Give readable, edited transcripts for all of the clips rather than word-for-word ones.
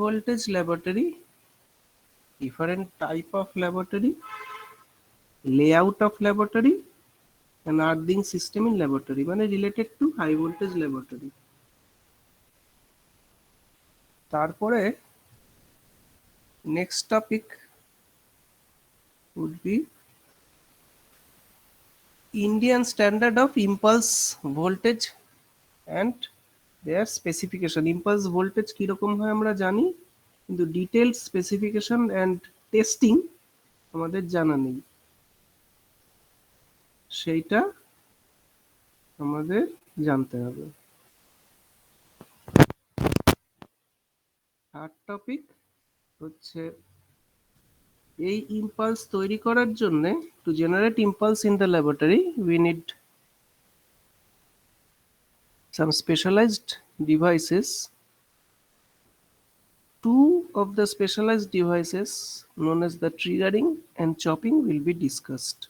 voltage laboratory, different type of laboratory, layout of laboratory, and earthing system in laboratory, মানে related to high voltage laboratory. তারপরে next topic would be Indian standard of impulse voltage and their specification. Impulse voltage কিরকম হয় আমরা জানি, কিন্তু detailed specification and testing আমাদের জানা নেই, সেইটা আমাদের জানতে হবে। থার্ড টপিক হচ্ছে এই ইম্পালস তৈরি করার জন্য, to generate impulse in the laboratory we need some specialized devices. Two of the specialized devices known as the triggering and chopping will be discussed.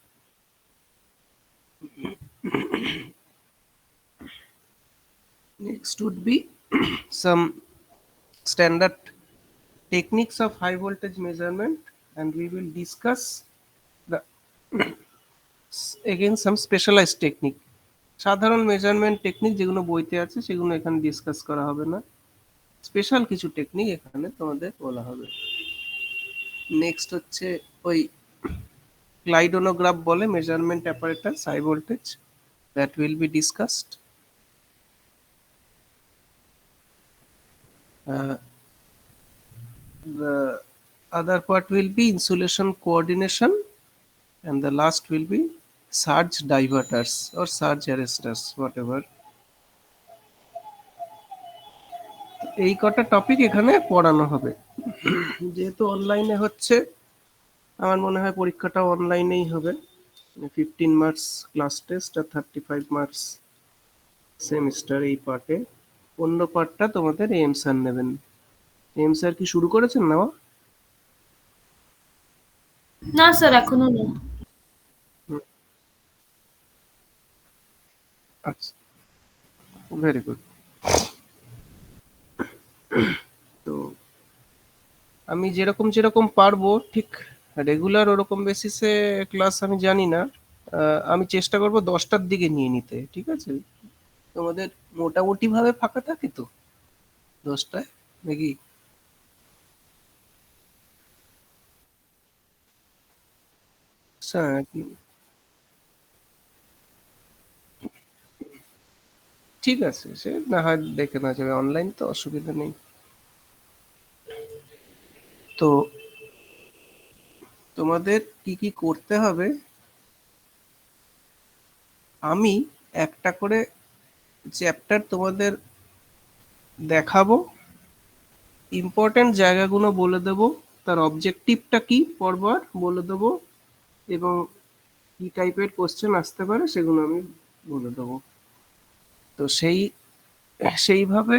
Next would be some standard techniques of high voltage measurement, and we will discuss the again some specialized technique. সাধারণ measurement technique যেগুলো বইতে আছে সেগুলো এখানে discuss করা হবে না, special কিছু টেকনিক এখানে তোমাদের বলা হবে। নেক্সট হচ্ছে ওই ক্লাইডোনোগ্রাফ বলে measurement apparatus high voltage, that will be discussed. The other part will be insulation coordination, and the last will be surge diverters or surge arresters, whatever. এই কটা টপিক এখানে পড়ানো হবে। যেহেতু অনলাইনে হচ্ছে, আমার মনে হয় পরীক্ষাটা অনলাইনেই হবে। 15 মার্কস ক্লাস টেস্ট আর 35 মার্কস সেমিস্টার এই পার্টে। অন্য পার্টটা তোমাদের এম স্যার নেবেন। এম স্যার কি শুরু করেছেন নেওয়া? না স্যার, এখনো না। আচ্ছা, ভেরি গুড। তো আমি যেরকম যেরকম পারবো ঠিক রেগুলার ওরকম বেসিসে ক্লাস আমি জানি না, আমি চেষ্টা করব 10টার দিকে নিয়ে নিতে, ঠিক আছে? তোমাদের মোটামুটি ভাবে ফাঁকা থাকে তো 10টায় নাকি? ঠিক আছে, সে না হয় দেখে না যাবে, অনলাইন তো অসুবিধা নেই। তো তোমাদের কি কি করতে হবে, আমি একটা করে চ্যাপ্টার তোমাদের দেখাবো, ইম্পর্টেন্ট জায়গাগুলো বলে দেবো, তার অবজেক্টিভটা কি পরবার বলে দেবো, এবং কি টাইপের কোশ্চেন আসতে পারে সেগুলো আমি বলে দেবো। তো সেইভাবে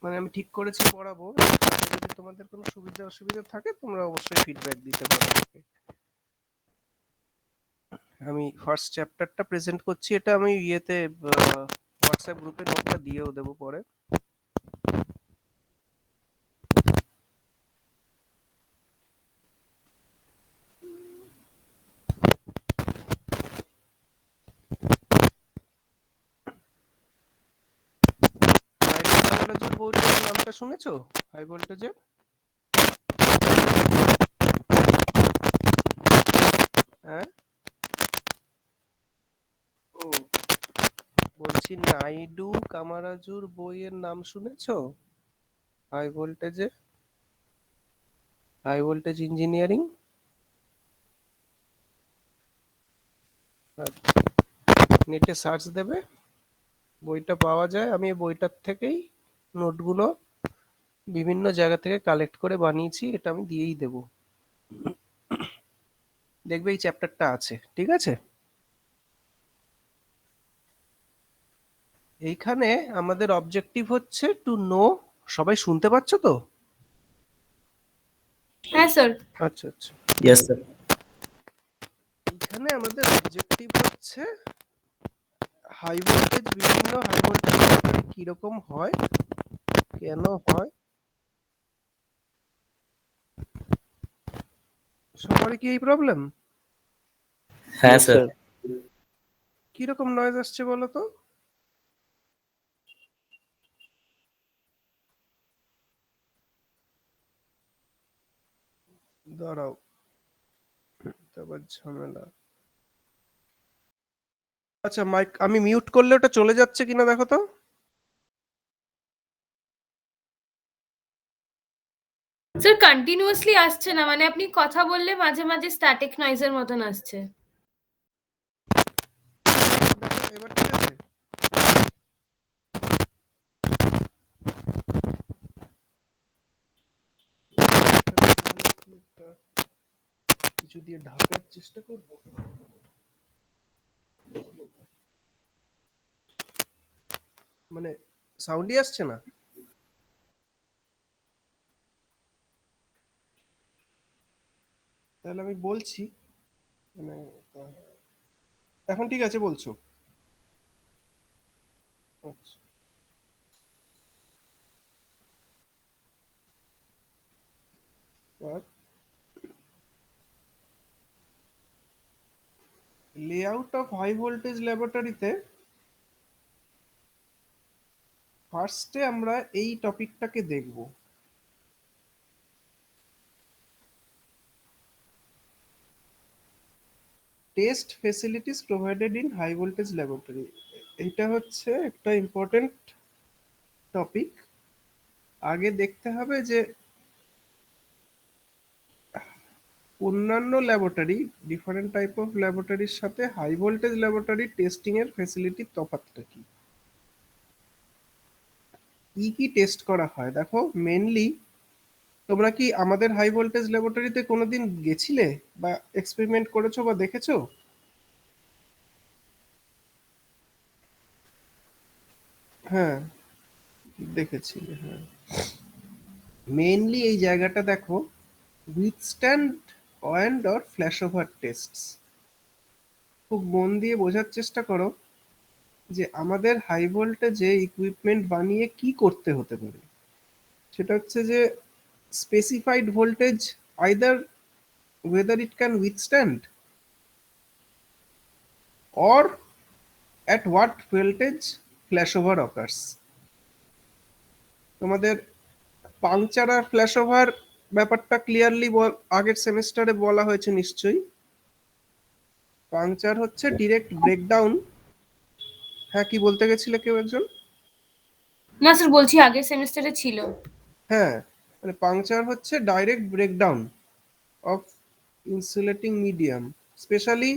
মানে আমি ঠিক করেছি পড়াবো। যদি তোমাদের কোনো সুবিধা অসুবিধা থাকে তোমরা অবশ্যই ফিডব্যাক দিতে পারো। আমি ফার্স্ট চ্যাপ্টারটা প্রেজেন্ট করছি, এটা আমি ইয়েতে হোয়াটসঅ্যাপ গ্রুপে নোটটা দিয়েও দেবো পরে। বইটার নামটা শুনেছো? হাই ভোল্টেজের? হ্যাঁ, ও বলছি নাইডু কামারাজুর বইয়ের নাম শুনেছো? হাই ভোল্টেজে, হাই ভোল্টেজ ইঞ্জিনিয়ারিং। নেটে সার্চ দেবে, বইটা পাওয়া যায়। আমি এই বইটার থেকেই নোটগুলো বিভিন্ন জায়গা থেকে কালেক্ট করে বানিয়েছি, এটা আমি দিয়েই দেবো। দেখবে এই চ্যাপ্টারটা আছে, ঠিক আছে? এইখানে আমাদের অবজেক্টিভ হচ্ছে টু নো, সবাই শুনতে পাচ্ছ তো? হ্যাঁ স্যার। আচ্ছা আচ্ছা, ইয়েস স্যার। এখানে আমাদের অবজেক্টিভ হচ্ছে হাই ভোল্টেজ, বিভিন্ন হাই ভোল্টেজ কিরকম হয়, কেন হয়, সবারই কি এই প্রবলেম? হ্যাঁ স্যার। কি রকম নয়েজ আসছে বলো তো? দাঁড়াও, তারপর ঝামেলা। আচ্ছা, মাইক আমি মিউট করলে ওটা চলে যাচ্ছে কিনা দেখো তো। স্যার কন্টিনিউয়াসলি আসছে না, মানে আপনি কথা বললে মাঝে মাঝে স্ট্যাটিক নয়েজের মতন আসছে। দেখো, এবার ঠিক আছে? কিছু দিয়ে ঢাকার চেষ্টা করব। মানে সাউন্ডই আসছে না। তাহলে আমি বলছি, মানে এখন ঠিক আছে বলছো? আচ্ছা, লেআউট অফ হাই ভোল্টেজ ল্যাবরেটরিতে ফার্স্টে আমরা এই টপিকটাকে দেখব। Test facilities provided in high voltage laboratory. এটা হচ্ছে একটা ইম্পর্টেন্ট টপিক। আগে দেখতে হবে যে অন্যান্য ল্যাবরেটরি, ডিফারেন্ট টাইপ অফ ল্যাবরেটরির সাথে হাই ভোল্টেজ ল্যাবরেটরি টেস্টিং এর ফেসিলিটির তফাৎটা কি, কি কি টেস্ট করা হয়। দেখো, মেনলি তোমরা কি আমাদের হাই ভোল্টেজ ল্যাবরেটরিতে কোনোদিন গেছিলে বা এক্সপেরিমেন্ট করেছো বা দেখেছো? হ্যাঁ, দেখেছি। হ্যাঁ, মেইনলি এই জায়গাটা দেখো, withstand and or flashover tests. খুব মন দিয়ে বোঝার চেষ্টা করো যে আমাদের হাই ভোল্টেজে ইকুইপমেন্ট বানিয়ে কি করতে হতে পারে। সেটা হচ্ছে যে specified voltage, either whether it can withstand or at what voltage flashover occurs. তোমাদের পাংচার আর ফ্ল্যাশওভার ব্যাপারটা ক্লিয়ারলি আগের সেমিস্টারে বলা হয়েছে নিশ্চয়ই। পাংচার হচ্ছে ডিরেক্ট ব্রেকডাউন। হ্যাঁ, কি বলতে গেছিলে কেউ একজন? না স্যার, বলছি আগের সেমিস্টারে ছিল। হ্যাঁ, মানে পাংচার হচ্ছে direct breakdown of insulating medium, specially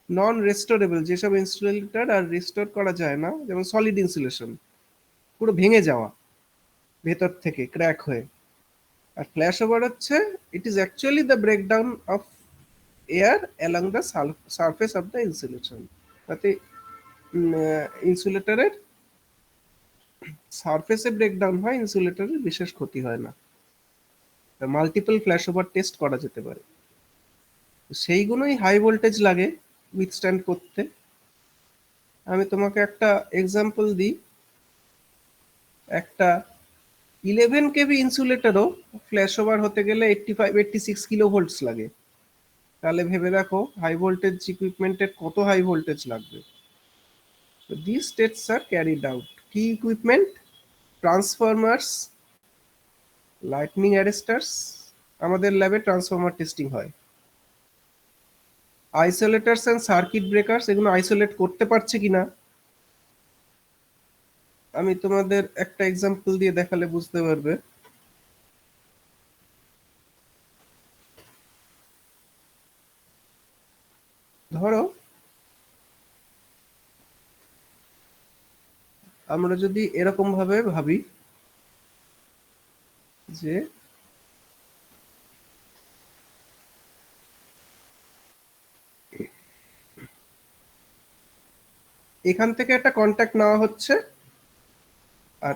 non restorable, যেসব ইনসুলেটর আর রেস্টোর করা যায় না, যেমন সলিড ইনসুলেশন, পুরো ভেঙে যাওয়া ভেতর থেকে ক্র্যাক হয়ে। আর ফ্ল্যাশ ওভার হচ্ছে it is actually the breakdown of air along the surface of the insulation. তাতে ইনসুলেটরের সারফেসে ব্রেকডাউন হয়, ইনসুলেটরের বিশেষ ক্ষতি হয় না। মাল্টিপল ফ্ল্যাশ ওভার টেস্ট করা যেতে পারে, সেইগুলোই হাই ভোল্টেজ লাগে উইথস্ট্যান্ড করতে। আমি তোমাকে একটা এক্সাম্পল দিই। একটা 11 কেভি ইনসুলেটরও ফ্ল্যাশ ওভার হতে গেলে 85-86 কিলো ভোল্টস লাগে। তাহলে ভেবে দেখো হাই ভোল্টেজ ইকুইপমেন্টের কত হাই ভোল্টেজ লাগবে। So these tests are carried out. Key equipment: transformers, lightning arresters. আমাদের ল্যাবে ট্রান্সফরমার টেস্টিং হয়। আইসোলেটার্স এন্ড সার্কিট ব্রেকার্স, এগুলো আইসোলেট করতে পারছে কিনা। আমি তোমাদের একটা এক্সাম্পল দিয়ে দেখালে বুঝতে পারবে। ধরো আমরা যদি এরকম ভাবে ভাবি যে এখান থেকে একটা কন্ট্যাক্ট নেওয়া হচ্ছে আর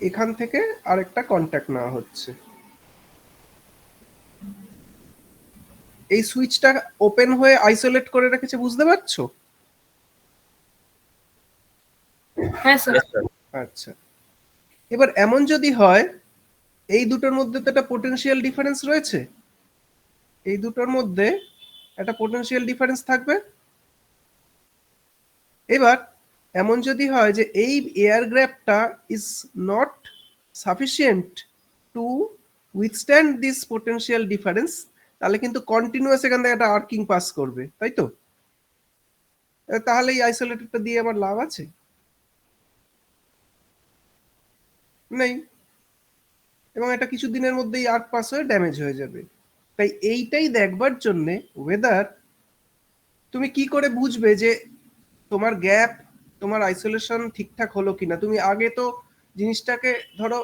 এখান থেকে আরেকটা কন্ট্যাক্ট নেওয়া হচ্ছে। এই সুইচটা ওপেন হয়ে আইসোলেট করে রেখেছে, বুঝতে পারছো? হ্যাঁ স্যার। আচ্ছা, এবার এমন যদি হয় এই দুটোর মধ্যে তো একটা পোটেনশিয়াল ডিফারেন্স রয়েছে, এই দুটোর মধ্যে একটা পোটেনশিয়াল ডিফারেন্স থাকবে। এবার এমন যদি হয় যে এই এয়ার গ্যাপটা is not sufficient two withstand this potential difference, তাহলে কিন্তু কন্টিনিউয়াস এখান থেকে একটা আর্কিং পাস করবে, তাই তো? তাহলে এই আইসোলেটরটা দিয়ে আমার লাভ আছে? নেই। এবং এটা কিছু দিনের মধ্যেই আর্ক পাস হয়ে ড্যামেজ হয়ে যাবে। তাই এইটাই দেখবার জন্য ওয়েদার তুমি কি করে বুঝবে যে তোমার গ্যাপ, তোমার আইসোলেশন ঠিকঠাক হলো কিনা। তুমি আগে তো জিনিসটাকে ধরো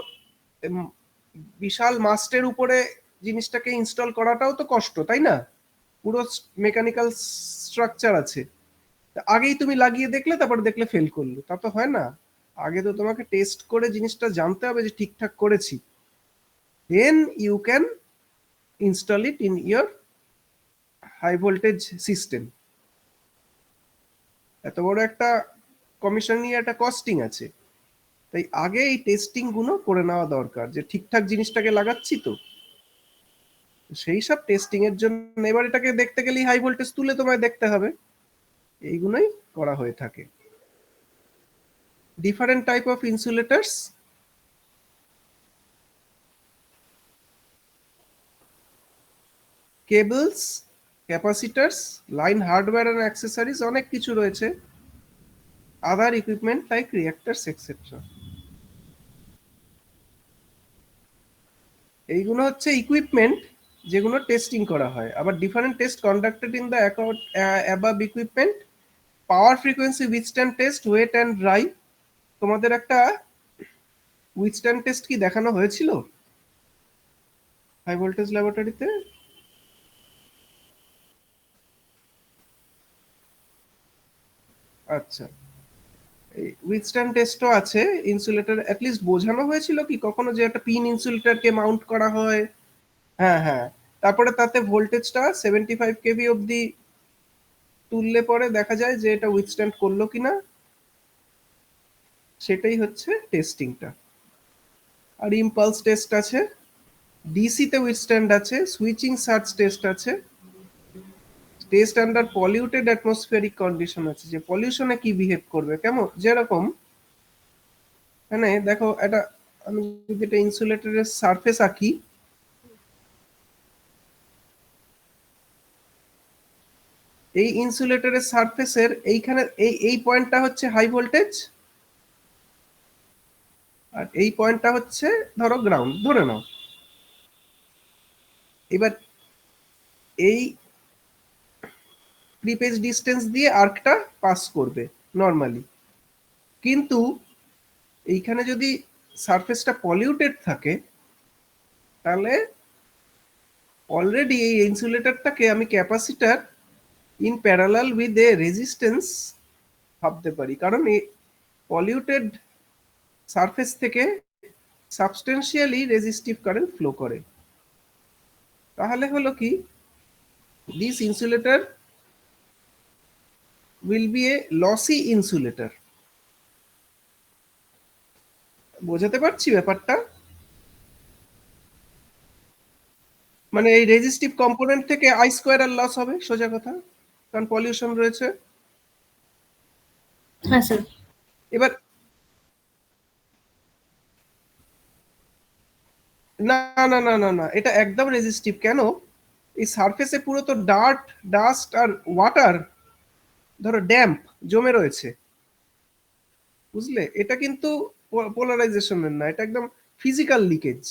বিশাল মাস্টের উপরে জিনিসটাকে ইনস্টল করাটাও তো কষ্ট, তাই না? পুরো মেকানিক্যাল স্ট্রাকচার আছে, আগেই তুমি লাগিয়ে দেখলে তারপরে দেখলে ফেল করলো, তা তো হয় না। আগে তো তোমাকে টেস্ট করে জিনিসটা জানতে হবে যে ঠিকঠাক করেছি, then you can install it in your high voltage system. এত বড় একটা কমিশন নিয়ে একটা কস্টিং আছে, তাই আগে এই টেস্টিং গুলো করে নেওয়া দরকার যে ঠিকঠাক জিনিসটাকে লাগাচ্ছি তো। সেই সব টেস্টিং এর জন্য এবার এটাকে দেখতে গেলেই হাই ভোল্টেজ তুলে তোমায় দেখতে হবে, এইগুলোই করা হয়ে থাকে। Different type of insulators, cables, capacitors, line hardware and accessories, অনেক কিছু রয়েছে, other equipment like reactors etcetera. এইগুলো হচ্ছে ইকুইপমেন্ট যেগুলো টেস্টিং করা হয়। আবার different test conducted in the above equipment, power frequency withstand test, wet and dry. তোমাদের একটা উইথস্ট্যান্ড টেস্ট কি দেখানো হয়েছিল হাই ভোল্টেজ ল্যাবরেটরিতে? আচ্ছা, এই উইথস্ট্যান্ড টেস্টও আছে। ইনসুলেটর অ্যাটলিস্ট বোঝানো হয়েছিল কি কখনো যে একটা পিন ইনসুলেটরকে মাউন্ট করা হয়? হ্যাঁ হ্যাঁ, তারপরে তাতে ভোল্টেজটা 75 কেভি অবধি তুললে পরে দেখা যায় যে এটা উইথস্ট্যান্ড করলো কিনা, সেটাই হচ্ছে টেস্টিংটা। আর ইম্পালস টেস্ট আছে, ডিসি তে উইথস্ট্যান্ড আছে, সুইচিং সার্জ টেস্ট আছে, test under polluted atmospheric condition আছে, যে পলিউশনে কি বিহেভ করবে। কেমন যেরকম মানে দেখো এটা, আমি যদি এটা ইনসুলেটরের সারফেস আঁকি, এই ইনসুলেটরের সারফেসের এইখানে এই পয়েন্টটা হচ্ছে হাই ভোল্টেজ, আর এই পয়েন্টটা হচ্ছে ধরো গ্রাউন্ড ধরে নাও। এবার এই প্রিপেজ ডিস্টেন্স দিয়ে আর্কটা পাস করবে নর্মালি, কিন্তু এইখানে যদি সারফেসটা পলিউটেড থাকে তাহলে অলরেডি এই ইনসুলেটরটাকে আমি capacitor in parallel with a resistance ভাবতে পারি, কারণ এই পলিউটেড সারফেস থেকে সাবস্টেন্সিয়ালি রেজিস্টিভ কারেন্ট ফ্লো করে। তাহলে হলো কি, this insulator will B A lassi insulator. বোঝাতে পারছি ব্যাপারটা? মানে এই রেজিস্টিভ কম্পোনেন্ট থেকে আই স্কোয়ার আর লস হবে, সোজা কথা, কারণ পলিউশন রয়েছে। হ্যাঁ স্যার। এবার না না না না না, এটা একদম রেজিস্টিভ কেন? এই সারফেসে পুরো তো ডাস্ট আর ওয়াটার, ধরো ড্যাম্প জমে রয়েছে, বুঝলে? এটা কিন্তু পোলারাইজেশনের না, এটা একদম ফিজিক্যাল লিকেজ।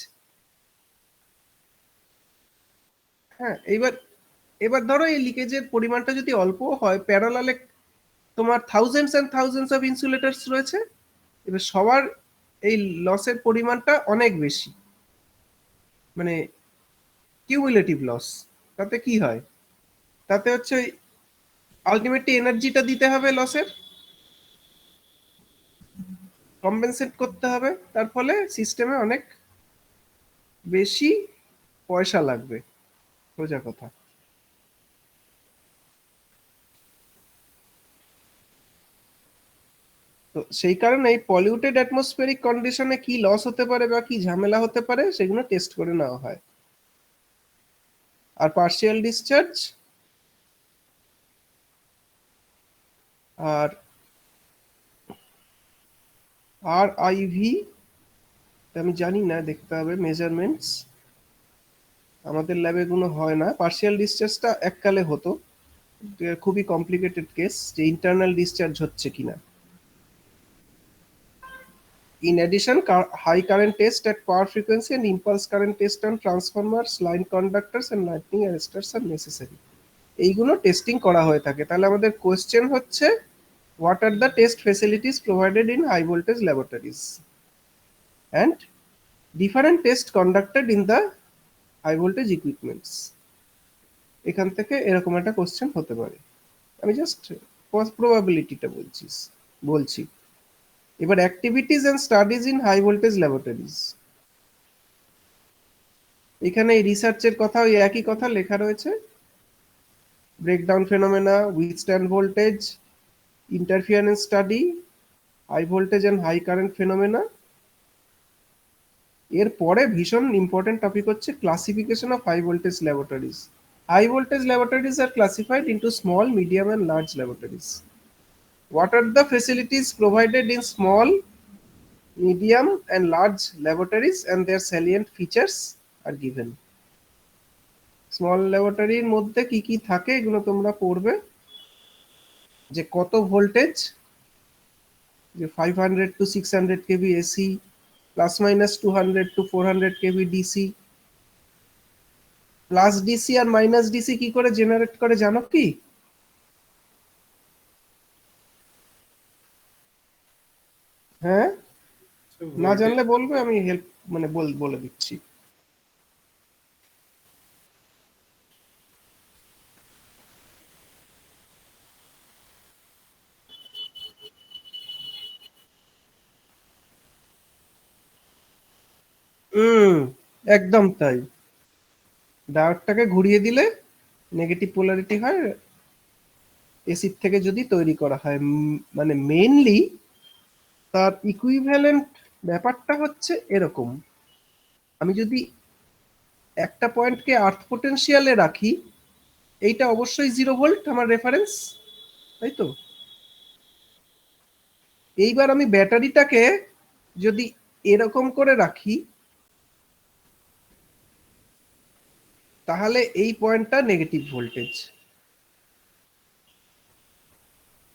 হ্যাঁ, এবার এবার ধরো এই লিকেজের পরিমাণটা যদি অল্প হয়, প্যারালালে তোমার থাউজেন্ডস এন্ড থাউজেন্ডস অফ ইনসুলেটরস রয়েছে, এবার সবার এই লসের পরিমাণটা অনেক বেশি, মানে কিউমুলেটিভ লস। তাতে কি হয়, তাতে হচ্ছে আলটিমেটলি এনার্জিটা দিতে হবে লসের, কম্পেনসেট করতে হবে, তার ফলে সিস্টেমে অনেক বেশি পয়সা লাগবে, সোজা কথা। তো তো সেই কারণে এই পলিউটেড অ্যাটমসফেরিক কন্ডিশনে কি লস হতে পারে বা কি ঝামেলা হতে পারে সেগুলো টেস্ট করে নেওয়া হয়। আর পার্শিয়াল ডিসচার্জ আর আইভি আমি জানি না, দেখতে হবে মেজারমেন্টস, আমাদের ল্যাবে গুলো হয় না। পার্শিয়াল ডিসচার্জটা এককালে হতো, খুবই কমপ্লিকেটেড কেস যে ইন্টারনাল ডিসচার্জ হচ্ছে কিনা। In addition, high current test at power frequency and impulse current test on transformers, line conductors and lightning arresters are necessary. এইগুলো টেস্টিং করা হয়ে থাকে। তাহলে আমাদের কোয়েশ্চেন হচ্ছে, what are the test facilities provided in high voltage laboratories and different test conducted in the high voltage equipments? এখান থেকে এরকম একটা কোয়েশ্চেন হতে পারে। আমি জাস্ট প্রবাবিলিটিটা বলছি। এবার activities and studies in high voltage laboratories, এখানে এই রিসার্চের কথা ওই একই কথা লেখা রয়েছে। Breakdown phenomena, withstand voltage, interference study, high voltage and high current phenomena. এর পরে ভীষণ ইম্পর্টেন্ট টপিক হচ্ছে classification of high voltage laboratories. High voltage laboratories are classified into small, medium and large laboratories. What are the facilities provided in small, medium and large laboratories and their salient features are given? Small ল্যাবরেটরির মধ্যে কি কি থাকে এগুলো তোমরা পড়বে, যে কত ভোল্টেজ, যে 500 to 600 kV AC, plus minus 200 to 400 kV DC. Plus DC আর মাইনাস ডিসি কি করে জেনারেট করে জানো কি? হ্যাঁ, না জানলে বলবে, আমি হেল্প মানে বলে দিচ্ছি। একদম তাই। ডায়োডটাকে ঘুরিয়ে দিলে নেগেটিভ পোলারিটি হয় এসিড থেকে যদি তৈরি করা হয়। মানে মেইনলি তার ইকুইভ্যালেন্ট ব্যাপারটা হচ্ছে এরকম, আমি যদি একটা পয়েন্টকে আর্থ পোটেনশিয়ালে রাখি, এইটা অবশ্যই 0 ভোল্ট আমার রেফারেন্স, তাই তো? এইবার আমি ব্যাটারিটাকে যদি এরকম করে রাখি, তাহলে এই পয়েন্টটা নেগেটিভ ভোল্টেজ।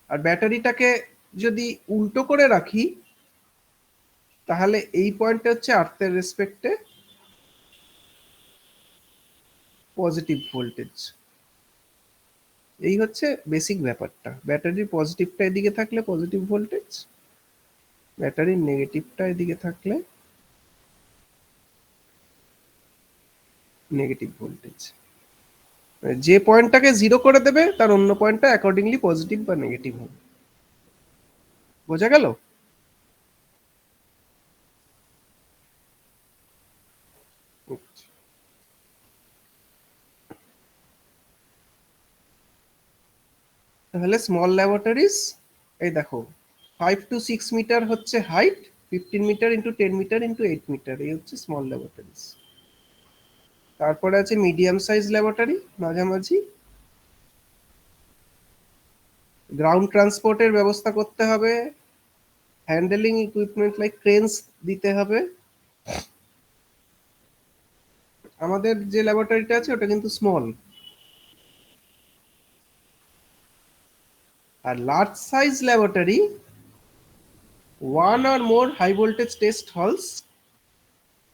আর ব্যাটারিটাকে যদি উল্টো করে রাখি, তাহলে এই পয়েন্টটা হচ্ছে আর্থের রেসপেক্টে পজিটিভ ভোল্টেজ। এই হচ্ছে বেসিক ব্যাপারটা। ব্যাটারির পজিটিভটা এদিকে থাকলে পজিটিভ ভোল্টেজ, ব্যাটারির নেগেটিভটা এদিকে থাকলে নেগেটিভ ভোল্টেজ। যে পয়েন্টটাকে 0 করে দেবে তার অন্য পয়েন্টটা অ্যাকর্ডিংলি পজিটিভ বা নেগেটিভ হবে। বোঝা গেল? তাহলে স্মল ল্যাবরেটরিজ, এই দেখো 5 to 6 মিটার হচ্ছে height, 15 metre into 10 metre into 8 metre, এই হচ্ছে স্মল ল্যাবরেটরিজ। তারপরে আছে মিডিয়াম সাইজ ল্যাবরেটরি, মাঝামাঝি। গ্রাউন্ড ট্রান্সপোর্টের ব্যবস্থা করতে হবে, হ্যান্ডেলিং ইকুইপমেন্ট লাইক ক্রেনস দিতে হবে। আমাদের যে ল্যাবরেটরিটা আছে ওটা কিন্তু স্মল। আর large size laboratory, 1 or more high voltage test halls,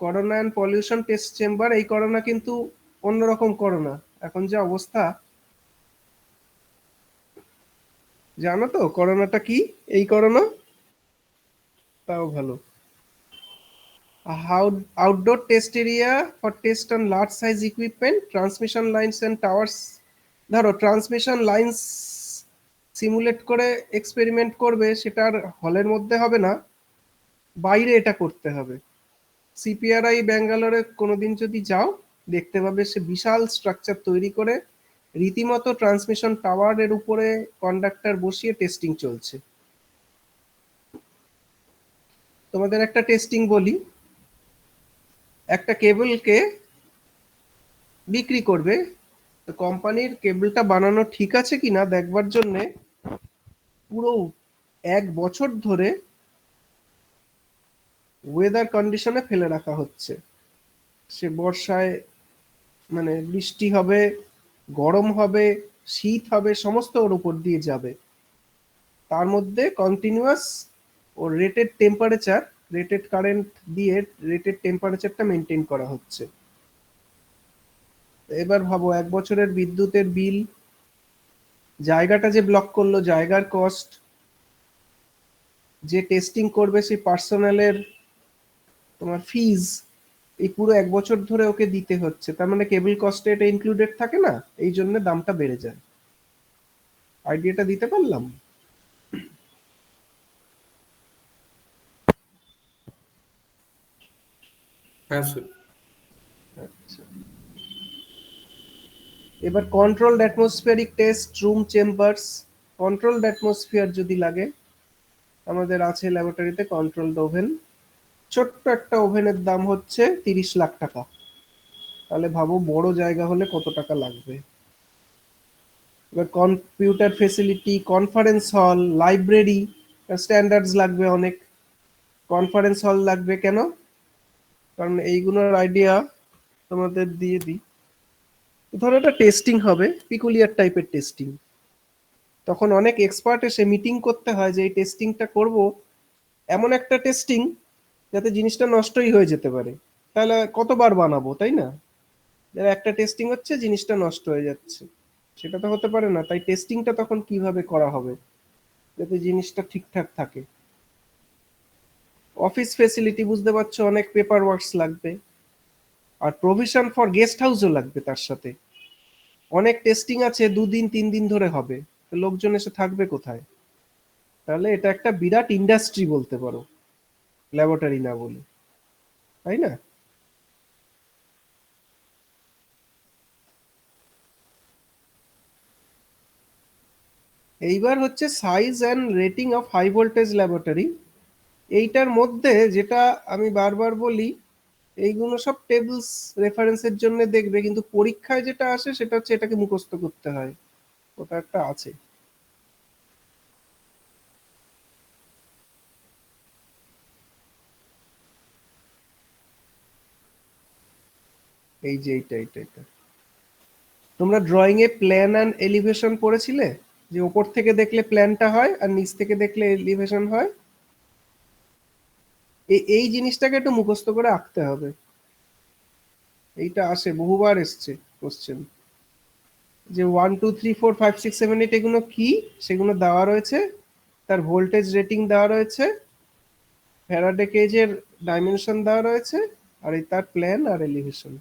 corona and pollution test chamber. এই করোনা কিন্তু অন্যরকম করোনা, এখন যে অবস্থা জানো তো করোনাটা কি? এই করোনা তাও ভালো। Outdoor test area for test on large size equipment, transmission lines and towers. ধরো ট্রান্সমিশন লাইনস সিমুলেট করে এক্সপেরিমেন্ট করবে, সেটার হলের মধ্যে হবে না, বাইরে এটা করতে হবে। সিপিআরআই ব্যাঙ্গালোরে কোনোদিন যদি যাও দেখতে পাবে সে বিশাল স্ট্রাকচার তৈরি করে রীতিমতো ট্রান্সমিশন টাওয়ারের উপরে কন্ডাক্টর বসিয়ে টেস্টিং চলছে। তোমাদের একটা টেস্টিং বলি, একটা কেবলকে বিক্রি করবে, তো কোম্পানির কেবলটা বানানো ঠিক আছে কিনা দেখবার জন্য পুরো 1 বছর ধরে ওয়েদার কন্ডিশনে ফেলে রাখা হচ্ছে। সে বর্ষায় মানে বৃষ্টি হবে, গরম হবে, শীত হবে, সমস্ত ওর উপর দিয়ে যাবে। তার মধ্যে কন্টিনিউয়াস ও রেটেড টেম্পারেচার, রেটেড কারেন্ট দিয়ে রেটেড টেম্পারেচারটা মেনটেন করা হচ্ছে। এবার ভাবো 1 বছরের বিদ্যুতের বিল, জায়গাটা যে ব্লক করলো, জায়গার কস্ট, যে টেস্টিং করবে সেই পার্সোনালের তোমার ফিজ, এই পুরো 1 বছর ধরে ওকে দিতে হচ্ছে। তার মানে কেবল কস্টে এটা ইনক্লুডেড থাকে না, এই জন্য দামটা বেড়ে যায়। আইডিয়াটা দিতে পারলাম? হ্যাঁ স্যার। আচ্ছা, এবার controlled atmospheric test room chambers. Controlled atmosphere যদি লাগে, আমাদের আছে ল্যাবরেটরিতে কন্ট্রোলড ওভেন। ছোট্ট একটা ওভেনের দাম হচ্ছে 30 লাখ টাকা। তাহলে ভাবো বড় জায়গা হলে কত টাকা লাগবে। এবার computer facility, conference hall, library, standards লাগবে অনেক। কনফারেন্স হল লাগবে কেন? কারণ এইগুলোর আইডিয়া তোমাদের দিয়ে দিই। ধরো একটা টেস্টিং হবে, পিকুলিয়ার টাইপের টেস্টিং, তখন অনেক এক্সপার্ট এসে মিটিং করতে হয় যে এই টেস্টিংটা করব, এমন একটা টেস্টিং যাতে জিনিসটা নষ্টই হয়ে যেতে পারে। তাহলে কতবার বানাবো, তাই না? একটা টেস্টিং হচ্ছে, জিনিসটা নষ্ট হয়ে যাচ্ছে, সেটা তো হতে পারে না। তাই টেস্টিংটা তখন কিভাবে করা হবে যাতে জিনিসটা ঠিকঠাক থাকে। অফিস ফেসিলিটি বুঝতে পারছো, অনেক পেপার ওয়ার্কস লাগবে। আর প্রভিশন ফর গেস্ট হাউসও লাগবে তার সাথে। অনেক টেস্টিং আছে 2 দিন 3 দিন ধরে হবে, তো লোকজন এসে থাকবে কোথায়? তাহলে এটা একটা বিরাট ইন্ডাস্ট্রি বলতে পারো, ল্যাবরেটরি না বলে, তাই না? এইবার হচ্ছে size and rating of high voltage laboratory. এইটার মধ্যে যেটা আমি বারবার বলি, এইগুলো সব টেবিলস রেফারেন্সের জন্য দেখবে, কিন্তু পরীক্ষায় যেটা আসে সেটা হচ্ছে এটাকে মুখস্থ করতে হয়, ওটা একটা আছে। এই যে এইটা তোমরা ড্রয়িং এ প্ল্যান অ্যান্ড এলিভেশন পড়েছিলে, যে ওপর থেকে দেখলে প্ল্যানটা হয় আর নিচ থেকে দেখলে এলিভেশন হয়। এই জিনিসটাকে একটু মুখস্থ করে আঁকতে হবে। এইটা আসে, বহুবার এসছে কোশ্চেন, যে 1 2 3 4 5 6 7 8 এগুলো কি, সেগুলো দেওয়া রয়েছে, তার ভোল্টেজ রেটিং দেওয়া রয়েছে, ফ্যারাডে কেজের ডাইমেনশন দেওয়া রয়েছে, আর এই তার প্ল্যান আর এলিভেশন।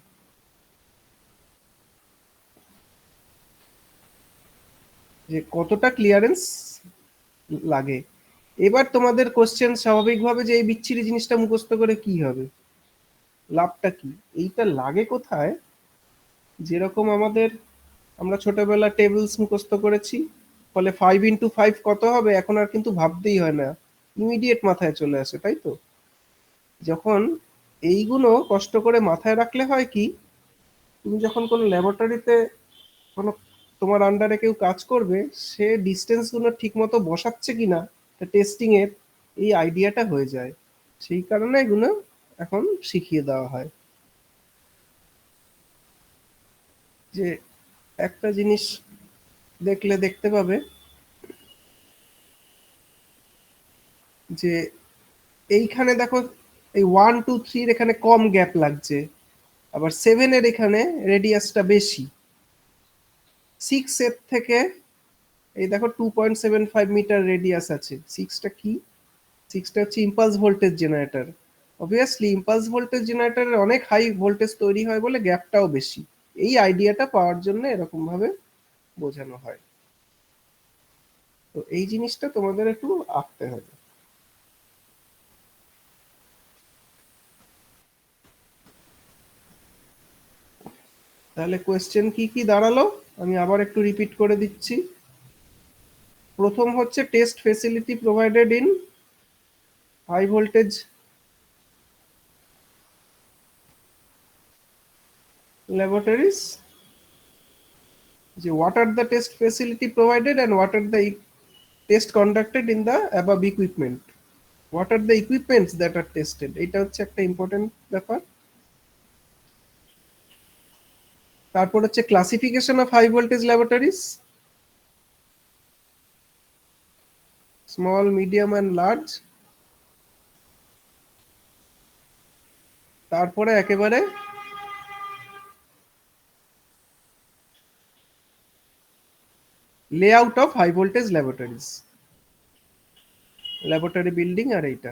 যে কতটা ক্লিয়ারেন্স লাগে। এবার তোমাদের কোশ্চেন স্বাভাবিকভাবে যে এই বিচ্ছিরি জিনিসটা মুখস্থ করে কি হবে, লাভটা কি, এইটা লাগে কোথায়? যেরকম আমরা ছোটবেলা টেবিলস মুখস্থ করেছি, ফলে 5 × 5 কত হবে এখন আর কিন্তু ভাবতেই হয় না, ইমিডিয়েট মাথায় চলে আসে, তাই তো? যখন এইগুলো কষ্ট করে মাথায় রাখলে হয় কি, তুমি যখন কোনো ল্যাবরেটরিতে কোনো তোমার আন্ডারে কেউ কাজ করবে, সে ডিস্টেন্স গুলো ঠিক মতো বসাচ্ছে কিনা টেস্টিং এর, এই আইডিয়াটা হয়ে যায়। সেই কারণে এগুলো এখন শিখিয়ে দেওয়া হয়। যে একটা জিনিস দেখলে দেখতে পাবে যে এইখানে দেখো, এই 1 2 3 এখানে কম গ্যাপ লাগছে, আবার 7 এখানে রেডিয়াসটা বেশি। 6 থেকে এই দেখো 2.75 মিটার রেডিয়াস আছে। 6টা কি? 6টা হচ্ছে impulse voltage generator. Obviously impulse voltage জেনারেটরের অনেক হাই ভোল্টেজ তৈরি হয় বলে গ্যাপটাও বেশি। এই আইডিয়াটা পাওয়ার জন্য এরকম ভাবে বোঝানো হয়। তো এই জিনিসটা তোমাদের একটু আঁকতে হবে। তাহলে কোয়েশ্চেন কি কি দাঁড়ালো আমি আবার একটু রিপিট করে দিচ্ছি। প্রথম হচ্ছে test facility provided in high voltage laboratories, what are the test facility provided and what are the test conducted in the above equipment. What are the equipments that are tested, এটা হচ্ছে একটা important ব্যাপার। তারপর হচ্ছে classification of high voltage laboratories, small, medium and large. তারপরে একেবারে layout of high voltage laboratories, laboratory building আর এইটা।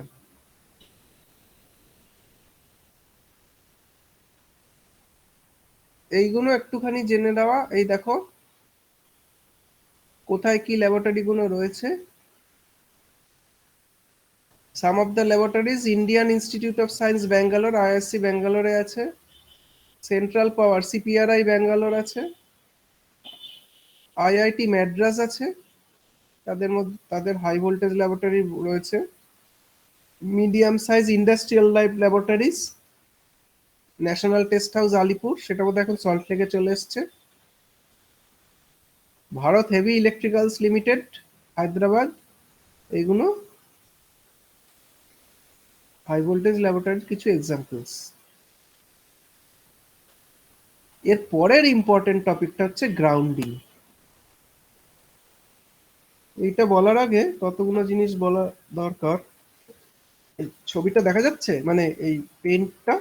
এইগুলো একটুখানি জেনে নেওয়া। এই দেখো কোথায় কি ল্যাবরেটরি গুলো রয়েছে। Some of the laboratories, Indian Institute of Science Bangalore, IISc ব্যাঙ্গালোরে আছে। সেন্ট্রাল পাওয়ার, সিপিআরআই ব্যাঙ্গালোর আছে। আইআইটি ম্যাড্রাস আছে, তাদের মধ্যে তাদের হাই ভোল্টেজ ল্যাবরেটরি রয়েছে। Medium size industrial life laboratories, national test house Alipore, সেটা বোধহয় এখন সল্ট লেকে চলে এসছে। Bharat heavy electricals limited, Hyderabad. এইগুলো হাই ভোল্টেজ ল্যাবরেটরির কিছু এক্সাম্পলস। এর পরের ইম্পর্টেন্ট টপিকটা হচ্ছে গ্রাউন্ডিং। এইটা বলার আগে কতগুলো জিনিস বলা দরকার। এই ছবিটা দেখা যাচ্ছে, মানে এই পেনটা?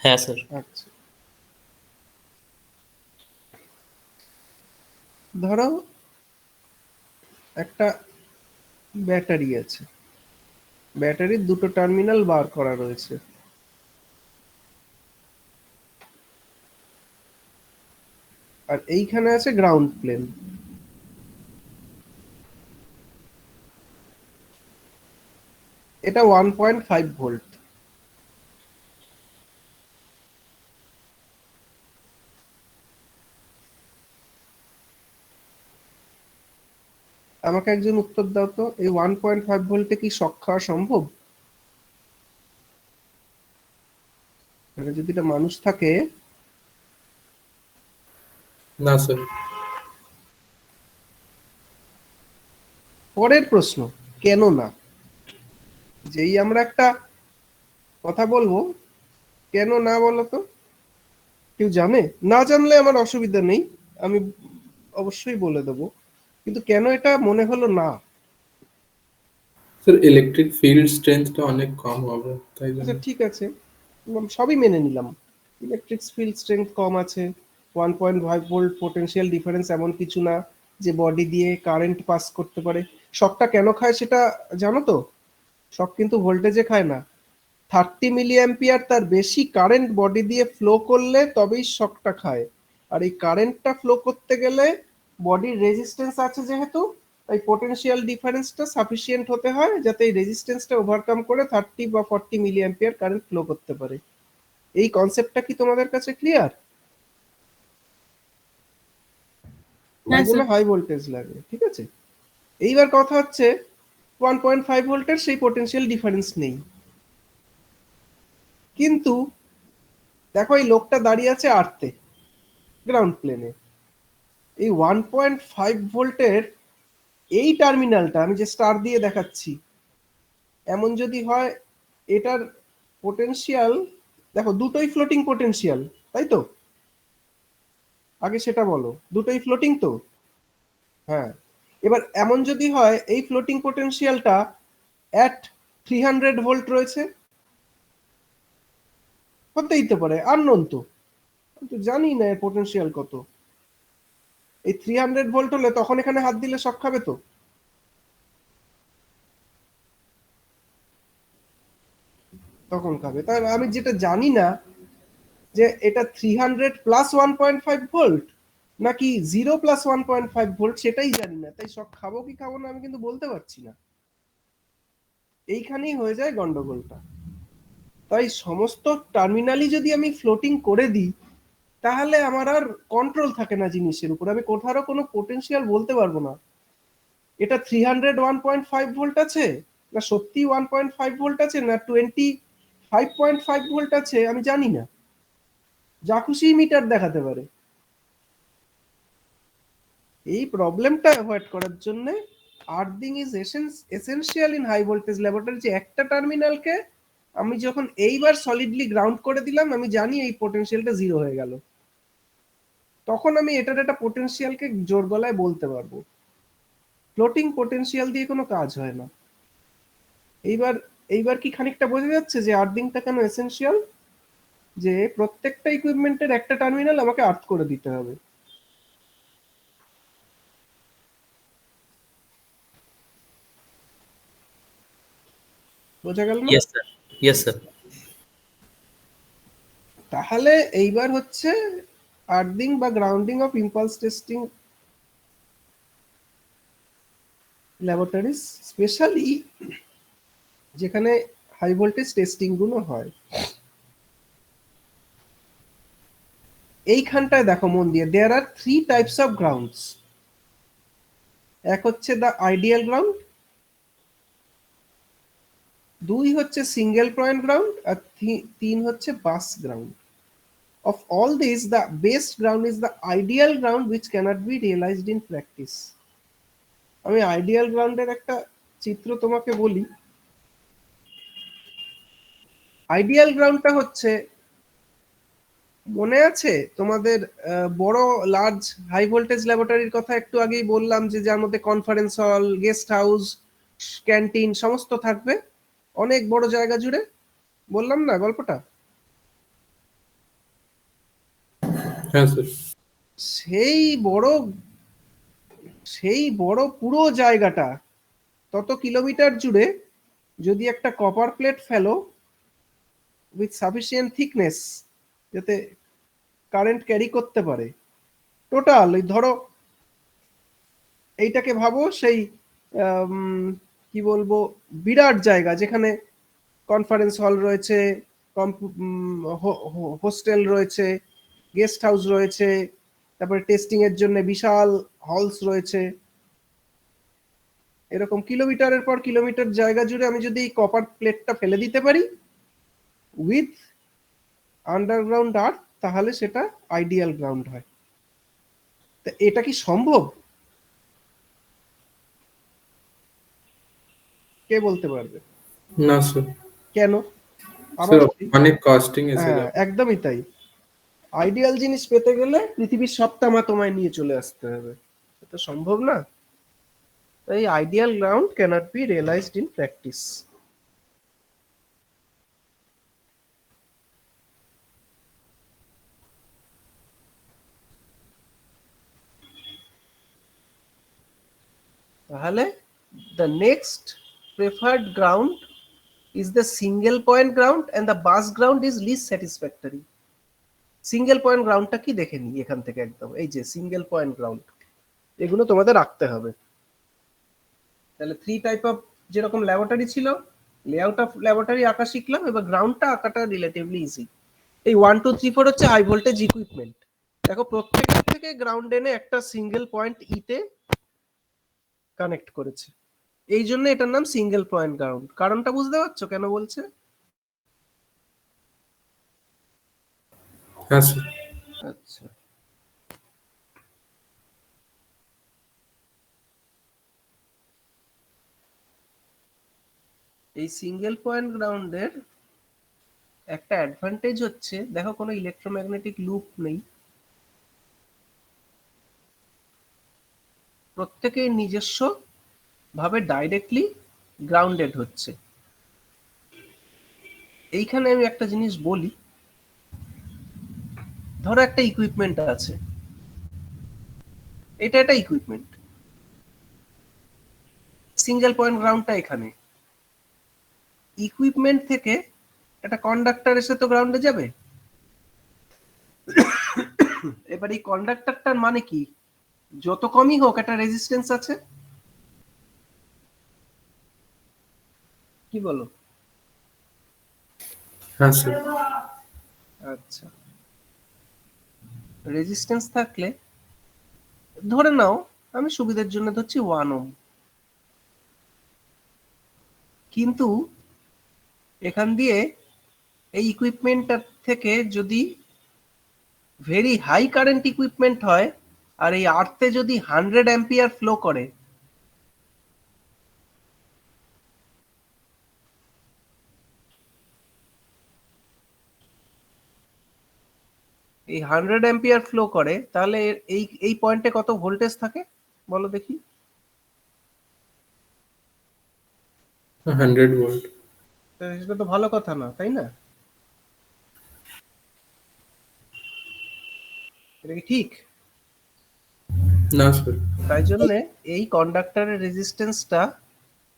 হ্যাঁ স্যার। আচ্ছা, ধরো একটা ব্যাটারি আছে, ব্যাটারির দুটো টার্মিনাল বার করা রয়েছে। আর এইখানে আছে গ্রাউন্ড প্লেন। এটা 1.5 ভোল্ট। আমাকে একজন উত্তর দাও তো, এই 1.5 ভোল্টে কি শক খাওয়া সম্ভব? মানে যদি এটা মানুষ থাকে। না স্যার। পরের প্রশ্ন, কেন না? যেই আমরা একটা কথা বলবো, কেন না বলো তো? কেউ জানে? না জানলে আমার অসুবিধা নেই, আমি অবশ্যই বলে দেবো, কিন্তু কেন এটা মনে হলো না? স্যার ইলেকট্রিক ফিল্ড স্ট্রেংথটা অনেক কম হবে তাই জন্য। আচ্ছা ঠিক আছে, সবই মেনে নিলাম। ইলেকট্রিক ফিল্ড স্ট্রেংথ কম আছে, 1.5 ভোল্ট পোটেনশিয়াল ডিফারেন্স এমন কিছু না যে বডি দিয়ে কারেন্ট পাস করতে পারে। শকটা কেন খায় সেটা জানো তো? শক কিন্তু ভোল্টেজে খায় না, 30 মিলি অ্যাম্পিয়ার তার বেশি কারেন্ট বডি দিয়ে ফ্লো করলে তবেই শকটা খায়। আর এই কারেন্টটা ফ্লো করতে গেলে বডির রেজিস্ট্যান্স আছে যেহেতু, তাই পোটেনশিয়াল ডিফারেন্সটা সাফিসিয়েন্ট হতে হয় যাতে এই রেজিস্ট্যান্সটা ওভারকাম করে 30 বা 40 মিলি অ্যাম্পিয়ার কারেন্ট ফ্লো করতে পারে। এই কনসেপ্টটা কি তোমাদের কাছে ক্লিয়ার? হ্যাঁ, তাই জন্য স্যার। হাই ভোল্টেজ লাগে, ঠিক আছে। এইবার কথা হচ্ছে 1.5 ভোল্টের সেই পোটেনশিয়াল ডিফারেন্স নেই, কিন্তু দেখো এই লোকটা দাঁড়িয়ে আছে আর্থে, গ্রাউন্ড প্লেনে। এই 1.5 ভোল্টের এই টার্মিনালটা আমি যে স্টার দিয়ে দেখাচ্ছি, এমন যদি হয়, এটার পোটেনশিয়াল দেখো, দুটোই ফ্লোটিং পোটেনশিয়াল, তাই তো? আগে সেটা বলো, দুটোই ফ্লোটিং তো? হ্যাঁ। এবার এমন যদি হয় এই ফ্লোটিং পোটেনশিয়ালটা অ্যাট 300 ভোল্ট রয়েছে, হতেই তো পারে, আননোন তো, কিন্তু জানি না এর পোটেনশিয়াল কত। এই 300 ভোল্ট হলে তখন এখানে হাত দিলে শক খাবে তো? তখন খাবে। তাই আমি যেটা জানি না যে এটা 300 প্লাস 1.5 ভোল্ট নাকি 0 প্লাস 1.5 ভোল্ট, সেটাই জানি না, তাই শক খাবো কি খাবো না আমি কিন্তু বলতে পারছি না। এইখানেই হয়ে যায় গন্ডগোলটা। তাই সমস্ত টার্মিনালই যদি আমি ফ্লোটিং করে দিই, তাহলে আমার আর কন্ট্রোল থাকে না জিনিসের উপর, আমি কোথাও কোনো পোটেনশিয়াল বলতে পারবো না। এটা 300 1.5 ভোল্ট আছে, না সত্যি 1.5 ভোল্ট আছে, না 25.5 ভোল্ট আছে, আমি জানি না। যা খুশি মিটার দেখাতে পারে। এই প্রবলেমটা অ্যাভয়েড করার জন্য earthing is essential in high voltage laboratory. যে একটা টার্মিনালকে আমি যখন এইবার সলিডলি গ্রাউন্ড করে দিলাম, আমি জানি এই পোটেনশিয়ালটা জিরো হয়ে গেল, তখন আমি এটার একটা পোটেনশিয়ালকে জোর গলায় বলতে পারবো। ফ্লোটিং পোটেনশিয়াল দিয়ে কোনো কাজ হয় না। এইবার এইবার কি খানিকটা বোঝা যাচ্ছে যে আর্থিংটা কেন এসেনশিয়াল? যে প্রত্যেকটা ইকুইপমেন্টের একটা টার্মিনাল আমাকে আর্থ করে দিতে হবে। বোঝা গেল না? Yes, sir. Yes, sir. তাহলে এইবার হচ্ছে আর্থিং বা grounding of impulse testing laboratories, specially যেখানে হাই ভোল্টেজ টেস্টিং গুলো হয়। এইখানটায় দেখো মন দিয়ে, দেয়ার আর 3 টাইপস অফ গ্রাউন্ডস। এক হচ্ছে দ্য আইডিয়াল গ্রাউন্ড, 2 হচ্ছে সিঙ্গেল পয়েন্ট গ্রাউন্ড, আর 3 হচ্ছে বাস ground. Of all these, the best ground is the ideal ground which cannot be realized in practice. আমি আইডিয়াল গ্রাউন্ডের একটা চিত্র তোমাকে বলি। আইডিয়াল গ্রাউন্ডটা হচ্ছে, মনে আছে তোমাদের বড় লার্জ হাই ভোল্টেজ ল্যাবরেটরির কথা একটু আগেই বললাম, যে যার মধ্যে conference hall, guest house, canteen সমস্ত থাকবে অনেক বড় জায়গা জুড়ে, বললাম না গল্পটা? হ্যাঁ স্যার। সেই বড় পুরো জায়গাটা, তত কিলোমিটার জুড়ে যদি একটা copper plate fellow with sufficient thickness যাতে কারেন্ট ক্যারি করতে পারে, টোটাল ওই ধরো এইটাকে ভাবো সেই কি বলবো বিরাট জায়গা, যেখানে কনফারেন্স হল রয়েছে, হোস্টেল রয়েছে, গেস্ট হাউস রয়েছে, তারপরে টেস্টিং এর জন্য বিশাল হলস রয়েছে। এরকম কিলোমিটারের পর কিলোমিটার জায়গা জুড়ে আমি যদি এই কপার প্লেটটা ফেলে দিতে পারি উইথ আন্ডারগ্রাউন্ড আর্থ, তাহলে সেটা আইডিয়াল গ্রাউন্ড হয়। তা এটা কি সম্ভব? কে বলতে পারবে? না স্যার। কেন? স্যার অনেক কস্টিং এসে যাবে। একদমই তাই। আইডিয়াল জিনিস পেতে গেলে পৃথিবীর সব তামা তোমায় নিয়ে চলে আসতে হবে, এটা সম্ভব না। তাই ideal ground cannot be realised in practice. তাহলে the next preferred ground is the single point ground and the bus ground is least satisfactory. Single point গ্রাউন্ডটা কি দেখে নি এখান থেকে, একদম এই যে সিঙ্গেল পয়েন্ট গ্রাউন্ড, এগুলো তোমাদের রাখতে হবে। তাহলে 3 টাইপ অফ, যেরকম ল্যাবরেটরি ছিল, লেআউট অফ ল্যাবরেটরি আঁকা শিখলাম, এবার গ্রাউন্ডটা আঁকাটা রিলেটিভলি ইজি। এই 1 2 3 4 হচ্ছে হাই ভোল্টেজ ইকুইপমেন্ট। দেখো প্রত্যেকটা থেকে গ্রাউন্ড এনে একটা সিঙ্গেল পয়েন্ট ইতে কানেক্ট করেছে, এই জন্য এটার নাম সিঙ্গেল পয়েন্ট গ্রাউন্ড। কারণটা বুঝতে পারছো কেন বলছে? হ্যাঁ স্যার। আচ্ছা, এই সিঙ্গেল পয়েন্ট গ্রাউন্ডের একটা অ্যাডভান্টেজ হচ্ছে, দেখো কোনো ইলেকট্রোম্যাগনেটিক লুপ নেই, প্রত্যেকের নিজস্ব ভাবে ডাইরেক্টলি গ্রাউন্ডেড হচ্ছে। এইখানে আমি একটা জিনিস বলি, ধরো একটা ইকুইপমেন্ট আছে, এটা একটা ইকুইপমেন্ট, সিঙ্গেল পয়েন্ট গ্রাউন্ডটা এখানে, ইকুইপমেন্ট থেকে একটা কন্ডাক্টর এসে তো গ্রাউন্ডে যাবে। এবার এই কন্ডাক্টরটার মানে কি, যত কমই হোক একটা রেজিস্ট্যান্স আছে, কি বলো? হ্যাঁ স্যার। আচ্ছা, রেজিস্ট্যান্স থাকলে ধরে নাও, আমি সুবিধার জন্য ধরছি 1 ওহম, কিন্তু এখান দিয়ে এই ইকুইপমেন্টটা থেকে যদি ভেরি হাই কারেন্ট ইকুইপমেন্ট হয়, আর এই আর্থে যদি 100 অ্যাম্পিয়ার ফ্লো করে, এই 100 অ্যাম্পিয়ার ফ্লো করে, তাহলে এই এই পয়েন্টে কত ভোল্টেজ থাকে বলো দেখি? 100 ভোল্ট। তো সেটা তো ভালো কথা না, তাই না? এটা কি ঠিক? না স্যার। তাই জন্য এই কন্ডাক্টরের রেজিস্ট্যান্সটা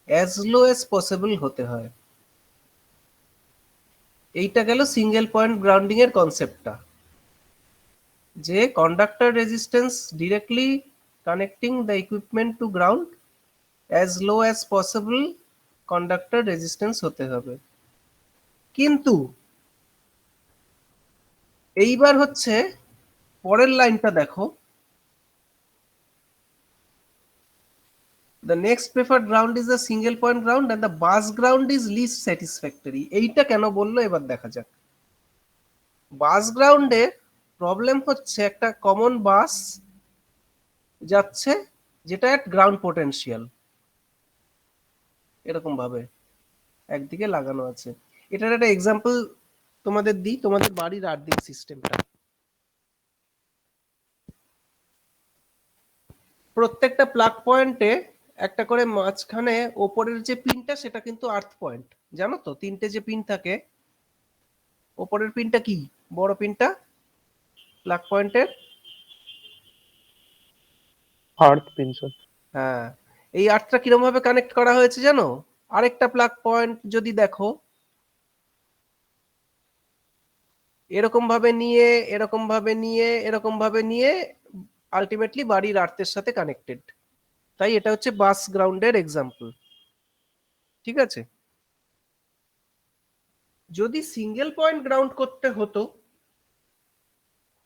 অ্যাজ লো অ্যাজ পসিবল হতে হয়। এইটা গেল সিঙ্গেল পয়েন্ট গ্রাউন্ডিং এর কনসেপ্টটা, যে conductor resistance directly connecting the equipment to ground as low as possible conductor resistance হতে হবে। কিন্তু এইবার হচ্ছে পরের লাইনটা দেখো, the next preferred ground is a single point ground and the bus ground is least satisfactory। এইটা কেন বললো এবার দেখা যাক। বাস গ্রাউন্ডে প্রবলেম হচ্ছে একটা কমন বাস যাচ্ছে, যেটা এট গ্রাউন্ড পোটেনশিয়াল এরকম ভাবে একদিকে লাগানো আছে। এটার একটা এক্সাম্পল তোমাদের দিই, তোমাদের বাড়ির আর্থিং সিস্টেমটা। প্রত্যেকটা প্লাগ পয়েন্টে একটা করে মাঝখানে ওপরের যে পিনটা সেটা কিন্তু আর্থ পয়েন্ট, জানো তো? তিনটে যে পিন থাকে, ওপরের পিনটা কি? বড় পিনটা প্লাগ পয়েন্টের, আর্থ পিন স্যার। হ্যাঁ। এই আর্থটা কিরকম ভাবে কানেক্ট করা হয়েছে জানো? আরেকটা প্লাগ পয়েন্ট যদি দেখো, এরকম ভাবে নিয়ে এরকম ভাবে নিয়ে এরকম ভাবে নিয়ে আলটিমেটলি বাড়ির আর্থের সাথে কানেক্টেড। তাই এটা হচ্ছে বাস গ্রাউন্ডের এক্সাম্পল, ঠিক আছে? যদি সিঙ্গেল পয়েন্ট গ্রাউন্ড করতে হতো,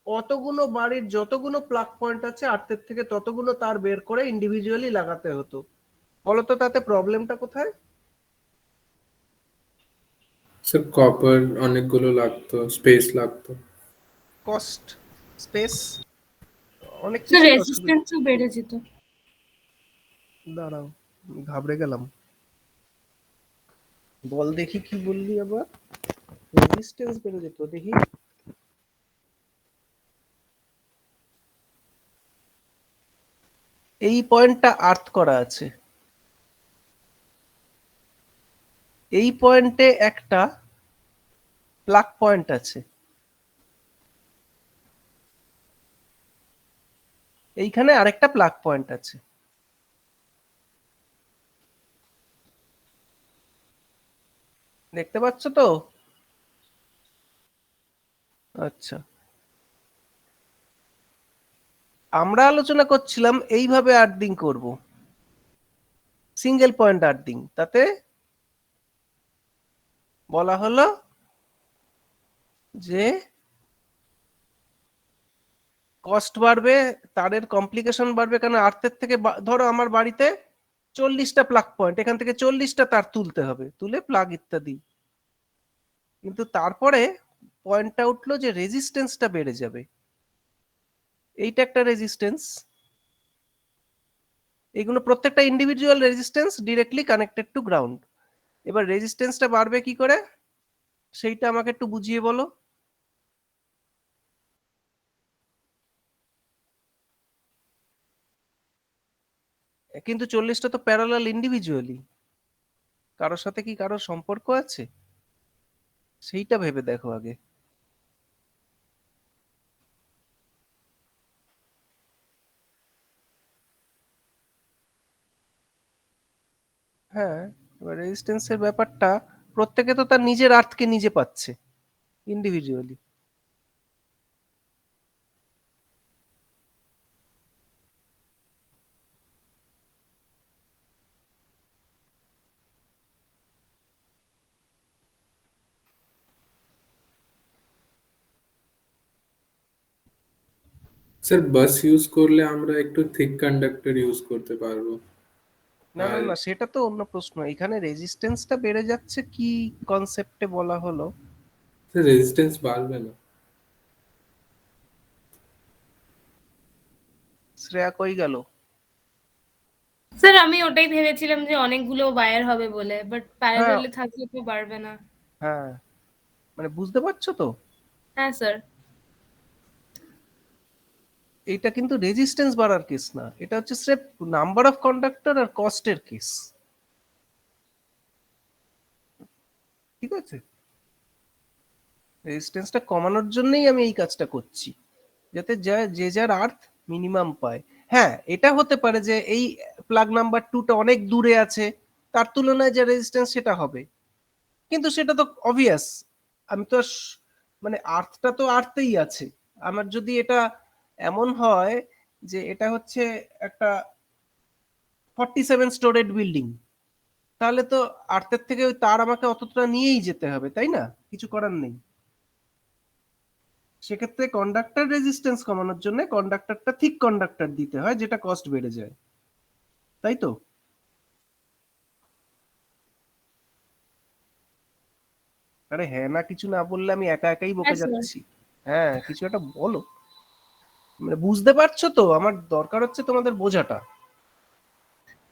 অতগুলো বাড়ির যতগুলো প্লাগ পয়েন্ট আছে আর্থের থেকে ততগুলো তার বের করে ইন্ডিভিজুয়ালি লাগাতে হতো। বলতো তাতে প্রবলেমটা কোথায়? স্যার কপার অনেকগুলো লাগতো, স্পেস লাগতো। কস্ট, স্পেস, অনেক স্যার কিছু অসুবিধা। রেজিস্ট্যান্সও বেড়ে যেত। দাঁড়াও, ঘাবড়ে গেলাম। বল দেখি কি বললি আবার? রেজিস্ট্যান্স বেড়ে যেত, দেখি। এই পয়েন্টটা আর্থ করা আছে, এই পয়েন্টে একটা প্লাগ পয়েন্ট আছে, এইখানে আরেকটা প্লাগ পয়েন্ট আছে। দেখতে পাচ্ছ তো? আচ্ছা, আমরা আলোচনা করছিলাম এইভাবে আর্থিং করব, সিঙ্গেল পয়েন্ট আর্থিং। তাতে বলা হলো যে কস্ট বাড়বে, তারের কমপ্লিকেশন বাড়বে, কারণ আর্থের থেকে ধরো আমার বাড়িতে 40টা প্লাগ পয়েন্ট, এখান থেকে 40টা তার তুলতে হবে, তুলে প্লাগ ইত্যাদি। কিন্তু তারপরে পয়েন্টটা উঠলো যে রেজিস্ট্যান্সটা বেড়ে যাবে। এইটা একটা রেজিস্ট্যান্স, এগুলো প্রত্যেকটা individual resistance directly connected to ground. এবার রেজিস্ট্যান্সটা বাড়বে কি করে সেইটা আমাকে একটু বুঝিয়ে বলো। কিন্তু 40টা তো প্যারালাল ইন্ডিভিজুয়ালি, কারোর সাথে কি কারোর সম্পর্ক আছে সেইটা ভেবে দেখো আগে। হ্যাঁ, এবার রেজিস্ট্যান্সের ব্যাপারটা, প্রত্যেকে তো তার নিজের আর্থকে নিজে পাচ্ছে ইন্ডিভিজুয়ালি। স্যার বাস ইউজ করলে আমরা একটু থিক কন্ডাক্টর ইউজ করতে পারবো। না না আর না, সেটা তো অন্য প্রশ্ন। এখানে রেজিস্ট্যান্সটা বেড়ে যাচ্ছে কি কনসেপ্টে বলা হলো? স্যার রেজিস্ট্যান্স বাড়বে না। শ্রেয়া কই গেল? স্যার আমি ওটাই ভেবেছিলাম যে অনেকগুলো ওয়্যার হবে বলে, বাট হ্যাঁ প্যারালালে থাকলে তো পারবে না। হ্যাঁ, মানে বুঝতে পারছো তো, হ্যাঁ স্যার। এটা কিন্তু রেজিস্ট্যান্স বাড়ার কেস না, এটা হচ্ছে স্রেফ নাম্বার অফ কন্ডাক্টর আর কস্টের কেস। ঠিক আছে, রেজিস্ট্যান্সটা কমানোর জন্যই আমি এই কাজটা করছি, যাতে যে যার আর্থ মিনিমাম পায়। হ্যাঁ, এটা হতে পারে যে এই প্লাগ নাম্বার 2টা অনেক দূরে আছে, তার তুলনায় যে রেজিস্ট্যান্স সেটা হবে, কিন্তু সেটা তো অবভিয়াস। আমি তো মানে আর্থটা তো আর্থেই আছে। আমার যদি এটা এমন হয় যে এটা হচ্ছে একটা 47 স্টোরেড বিল্ডিং, তাহলে তো আর্থের থেকে ওই তার আমাকে অতটা নিয়েই যেতে হবে, তাই না? কিছু করার নেই। সেক্ষেত্রে কন্ডাক্টর রেজিস্ট্যান্স কমানোর জন্য কন্ডাক্টরটা থিক কন্ডাক্টর দিতে হয়, যেটা কস্ট বেড়ে যায়, তাই তো? আরে হ্যাঁ না কিছু না বললে আমি একা একাই বকে হ্যাঁ স্যার। যাচ্ছি। হ্যাঁ, কিছু একটা বলো, মানে বুঝতে পারছো তো, আমার দরকার হচ্ছে তোমাদের বোঝাটা।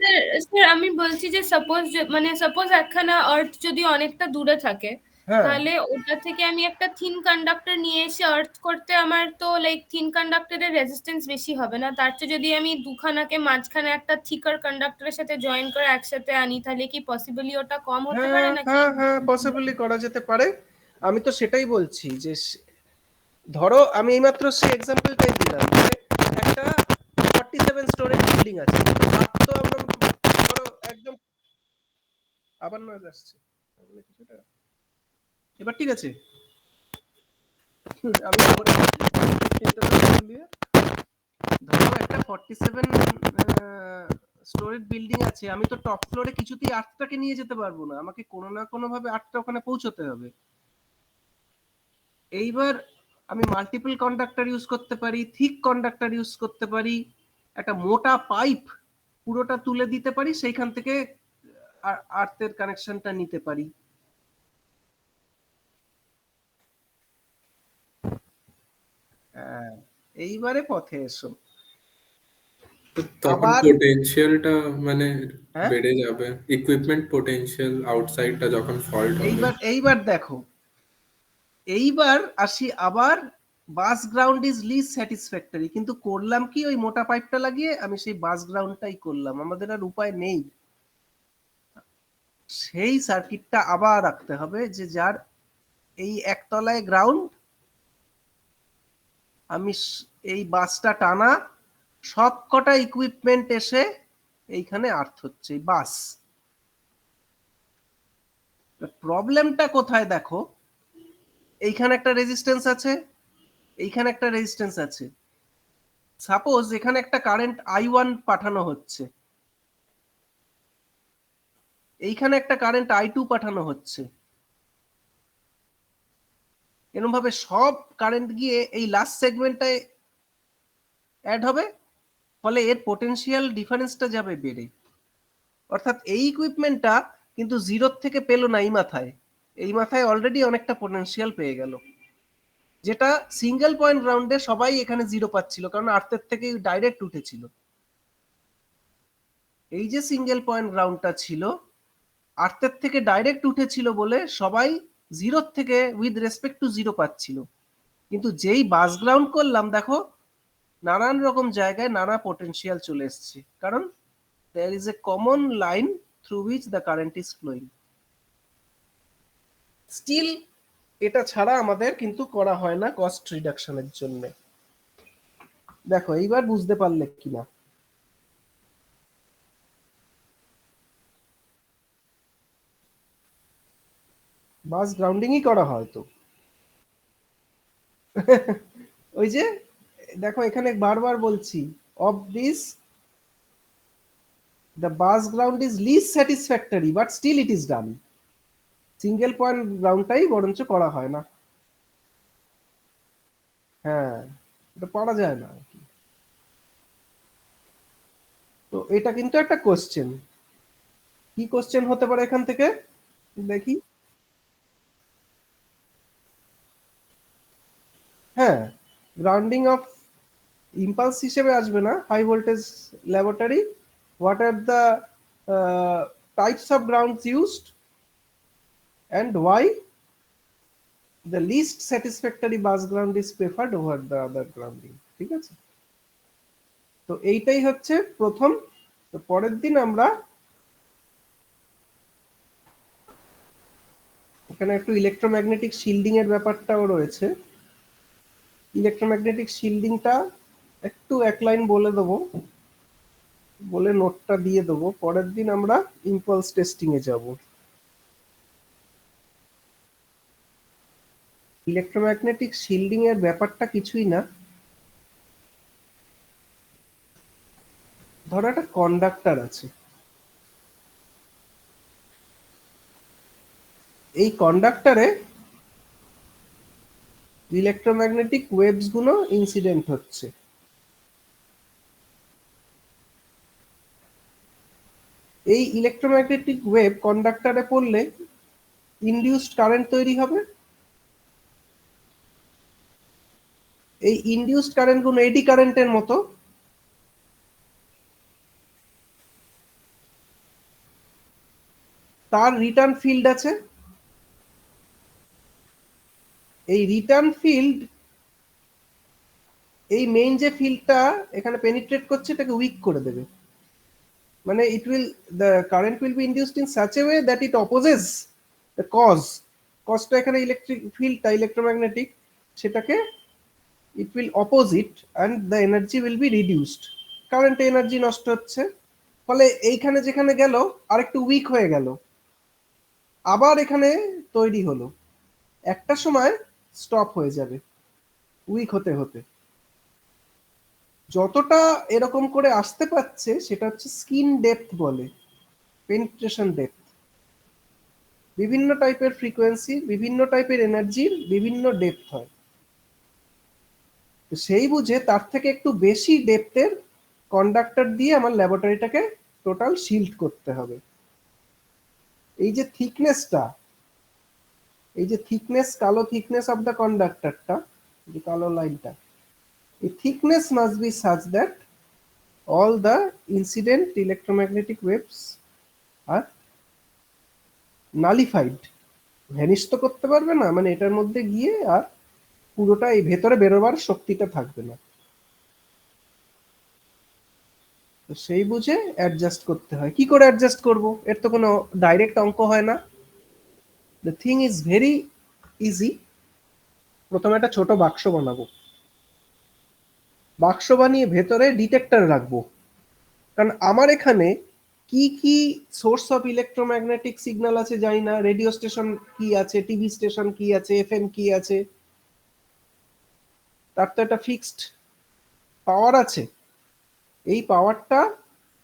স্যার স্যার আমি বলছি যে সাপোজ একখানা আর্থ যদি অনেকটা দূরে থাকে, হ্যাঁ তাহলে ওটা থেকে আমি একটা থিন কন্ডাক্টর নিয়ে এসে আর্থ করতে আমার তো লাইক থিন কন্ডাক্টরের রেজিস্ট্যান্স বেশি হবে না? তার চেয়ে যদি আমি দুখানাকে মাঝখানে একটা থিকার কন্ডাক্টরের সাথে জয়েন করে একসাথে আনি, তাহলে কি পসিবলি ওটা কম হতে হ্যাঁ পারে নাকি? হ্যাঁ হ্যাঁ, পসিবলি করা যেতে পারে। আমি তো সেটাই বলছি যে ধরো আমি এইমাত্র সেই এক্সাম্পলটাই দিলাম যে একটা 47 স্টোরেজ বিল্ডিং আছে, আর তো আমরা ধরো একদম আবার নয়েজ আসছে, এবার ঠিক আছে? আমি ধরো একটা 47 স্টোরেজ বিল্ডিং আছে, আমি তো টপ ফ্লোরে কিছুতেই আটটাকে নিয়ে যেতে পারবো না, আমাকে কোনো না কোনো ভাবে আটটা ওখানে পৌঁছতে হবে। এইবার আমি মাল্টিপল কন্ডাক্টর ইউজ করতে পারি, থিক কন্ডাক্টর ইউজ করতে পারি, একটা মোটা পাইপ পুরোটা তুলে দিতে পারি, সেইখান থেকে আর্থের কানেকশনটা নিতে পারি। হ্যাঁ, এইবারে পথে এসো। তো তখন আবার পোটেনশিয়ালটা মানে হ্যাঁ, বেড়ে যাবে, ইকুইপমেন্ট পোটেনশিয়াল আউটসাইডটা যখন ফল্ট হবে। এইবার দেখো, এইবার আসি আবার, বাস গ্রাউন্ড ইজ লিস্ট স্যাটিসফ্যাক্টরি, কিন্তু করলাম কি ওই মোটা পাইপটা লাগিয়ে আমি সেই বাস গ্রাউন্ডটাই করলাম, আমাদের আর উপায় নেই। সেই সার্কিটটা আবার রাখতে হবে যে যার এই একতলায় গ্রাউন্ড, আমি এই বাসটা টানা, সব কটা ইকুইপমেন্ট এসে এইখানে আর্থ হচ্ছে এই বাস। প্রবলেমটা কোথায় দেখো, এইখানে একটা রেজিস্ট্যান্স আছে, এইখানে একটা রেজিস্ট্যান্স আছে। সাপোজ এখানে একটা কারেন্ট I1 পাঠানো হচ্ছে, এইখানে একটা কারেন্ট I2 পাঠানো হচ্ছে, এরকম ভাবে সব কারেন্ট গিয়ে এই লাস্ট সেগমেন্টটায় অ্যাড হবে, ফলে এর পোটেনশিয়াল ডিফারেন্সটা যাবে বেড়ে। অর্থাৎ এই ইকুইপমেন্টটা কিন্তু জিরোর থেকে পেলো না, এই মাথায় অলরেডি অনেকটা পোটেনশিয়াল পেয়ে গেল, যেটা সিঙ্গেল পয়েন্ট গ্রাউন্ডে সবাই এখানে জিরো পাচ্ছিল, কারণ আর্থের থেকে ডাইরেক্ট উঠেছিল। এই যে সিঙ্গেল পয়েন্ট গ্রাউন্ডটা ছিল, আর্থের থেকে ডাইরেক্ট উঠেছিল বলে সবাই জিরোর থেকে উইথ রেসপেক্ট টু জিরো পাচ্ছিল। কিন্তু যেই বাস গ্রাউন্ড করলাম, দেখো নানান রকম জায়গায় নানা পোটেনশিয়াল চলে এসছে, কারণ there is a common line through which the current is flowing. Still এটা ছাড়া আমাদের কিন্তু করা হয় না কস্ট রিডাকশনের জন্য। দেখো এইবার বুঝতে পারলে কিনা? বাস গ্রাউন্ডিংই করা হয় তো। ওই যে দেখো এখানে বারবার বলছি, of this the bus ground is least satisfactory but still it is done. Single point গ্রাউন্ডটাই বরঞ্চ করা হয় না। হ্যাঁ, এটা পারা যায় না। তো এটা কিন্তু একটা কোশ্চেন, কি কোশ্চেন হতে পারে এখান থেকে দেখি। হ্যাঁ, গ্রাউন্ডিং অফ ইম্পালস হিসেবে আসবে না। High voltage laboratory, what are the types of grounds used and why the least satisfactory bus ground is preferred over the other grounding। ঠিক আছে, তো এইটাই হচ্ছে প্রথম। তো পরের দিন আমরা এখানে একটু ইলেকট্রোম্যাগনেটিক শিল্ডিং এর ব্যাপারটাও রয়েছে। ইলেকট্রোম্যাগনেটিক শিল্ডিংটা একটু এক লাইন বলে দেবো, বলে নোটটা দিয়ে দেবো। পরের দিন আমরা ইম্পালস টেস্টিং এ যাব। ইলেকট্রোম্যাগনেটিক শিল্ডিং এর ব্যাপারটা কিছুই না, ধরো একটা কন্ডাক্টর আছে, এই কন্ডাক্টরে ইলেকট্রোম্যাগনেটিক ওয়েভস গুলো ইনসিডেন্ট হচ্ছে। এই ইলেকট্রোম্যাগনেটিক ওয়েভ কন্ডাক্টরে পড়লে ইনডিউসড কারেন্ট তৈরি হবে। এই ইনডিউসড কারেন্ট গুলো এডি কারেন্টের মতো, তার রিটার্ন ফিল্ড আছে। এই রিটার্ন ফিল্ড, এই মেইন যে ফিল্ডটা এখানে পেনিট্রেট করছে এটাকে উইক করে দেবে। মানে it will, the current will be induced in such a way that it opposes the কজটা এখানে ইলেকট্রিক ফিল্ডটা ইলেকট্রোম্যাগনেটিক, সেটাকে it will opposite and the energy will be reduced। Current energy নষ্ট হচ্ছে, ফলে এইখানে যেখানে গেল আরেকটু উইক হয়ে গেল, আবার এখানে তৈরি হলো, একটা সময় স্টপ হয়ে যাবে উইক হতে হতে। যতটা এরকম করে আসতে পারছে সেটা হচ্ছে স্কিন ডেপথ বলে, পেনিট্রেশন ডেপথ। বিভিন্ন টাইপের ফ্রিকোয়েন্সি, বিভিন্ন টাইপের এনার্জির বিভিন্ন ডেপথ হয়। সেই বুঝে তার থেকে একটু বেশি ডেপথের কন্ডাক্টর দিয়ে আমার ল্যাবরেটরিটাকে টোটাল শিল্ড করতে হবে। এই যে থিকনেসটা, এই যে থিকনেস, কালো থিকনেস অফ দ্য কন্ডাক্টরটা, যে কালো লাইনটা, এই thickness must be such that all the incident electromagnetic waves are nullified। Vanish তো করতে পারবে না, মানে এটার মধ্যে গিয়ে আর পুরোটা এই ভেতরে বেরোবার শক্তিটা থাকবে না। তো সেই বুঝে অ্যাডজাস্ট করতে হয়। কি করে অ্যাডজাস্ট করব? এর তো কোনো ডাইরেক্ট অঙ্ক হয় না। The thing is very easy. প্রথমে একটা ছোট বাক্স বানাবো, বাক্স বানিয়ে ভেতরে ডিটেক্টর রাখবো। কারণ আমার এখানে কি কি সোর্স অফ ইলেকট্রোম্যাগনেটিক সিগন্যাল আছে জানি না, রেডিও স্টেশন কি আছে, টিভি স্টেশন কি আছে, এফএম কি আছে, তার তো একটা ফিক্সড পাওয়ার আছে। এই পাওয়ারটা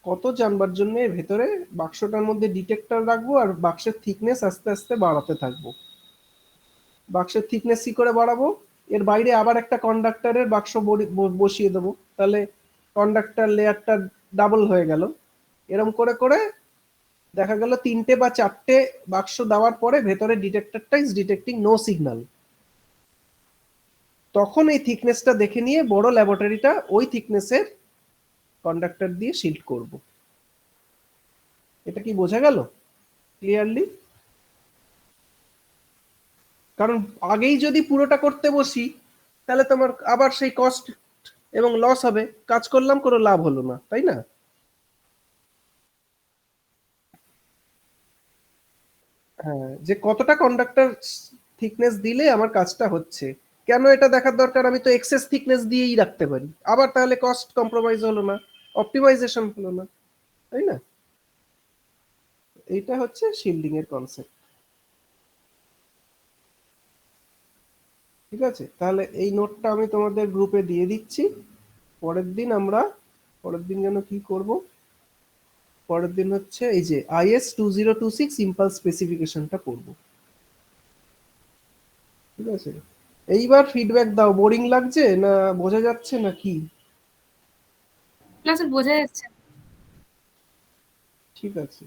কত জানবার জন্য ভেতরে বাক্সটার মধ্যে ডিটেক্টর রাখবো, আর বাক্সের থিকনেস আস্তে আস্তে বাড়াতে থাকবো। বাক্সের থিকনেস কি করে বাড়াবো? এর বাইরে আবার একটা কন্ডাক্টরের বাক্স বসিয়ে দেবো, তাহলে কন্ডাক্টর লেয়ারটা ডাবল হয়ে গেল। এরকম করে করে দেখা গেল 3টে বা 4টে বাক্স দেওয়ার পরে ভেতরে ডিটেক্টরটা ইজ ডিটেক্টিং নো সিগন্যাল। তখন এই থিকনেসটা দেখে নিয়ে বড় ল্যাবরেটরিটা ওই থিকনেসের কন্ডাক্টর দিয়ে শিল্ড করব। এটা কি বোঝা গেল ক্লিয়ারলি? কারণ আগেই যদি পুরোটা করতে বসি তাহলে তোমার আবার সেই কস্ট এবং লস হবে, কাজ করলাম কোনো লাভ হলো না, তাই না? হ্যাঁ, যে কতটা কন্ডাক্টর থিকনেস দিলে আমার কাজটা হচ্ছে, কেন এটা দেখার দরকার? আমি তো এক্সেস থিকনেস দিয়েই রাখতে পারি, আবার তাহলে কস্ট কম্প্রোমাইজ হলো না, অপটিমাইজেশন হলো না, তাই না? এইটা হচ্ছে শিল্ডিং এর কনসেপ্ট। ঠিক আছে, তাহলে এই নোটটা আমি তোমাদের গ্রুপে দিয়ে দিচ্ছি। পরের দিন যেন কি করব, পরের দিন হচ্ছে এই যে IS 2026 ইম্পালস স্পেসিফিকেশনটা করব। ঠিক আছে, এইবার ফিডব্যাক দাও। বোরিং লাগছে না বোঝা যাচ্ছে না কি? না স্যার, বোঝা যাচ্ছে। ঠিক আছে,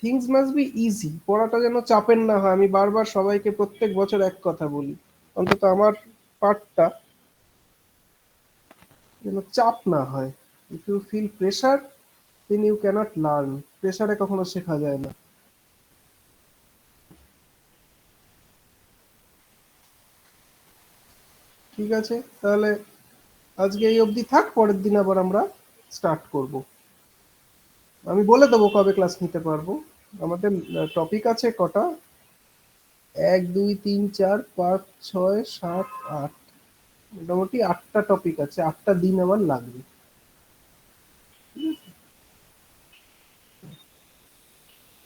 থিংস মাস্ট বি ইজি, পড়াটা যেন চাপের না হয়। আমি বারবার সবাইকে প্রত্যেক বছর এক কথা বলি, অন্তত আমার পার্টটা যেন চাপ না হয়। If you feel pressure then you cannot learn. প্রেশারে কখনো শেখা যায় না। ঠিক আছে, তাহলে আজকে এই অবধি থাক, পরের দিন আবার আমরা স্টার্ট করব। আমি বলে দেবো কবে ক্লাস নিতে পারবো। আমাদের টপিক আছে কটা, 1 2 3 4 5 6 7 8, মোটামুটি 8টা টপিক আছে, 8টা দিন আমার লাগবে।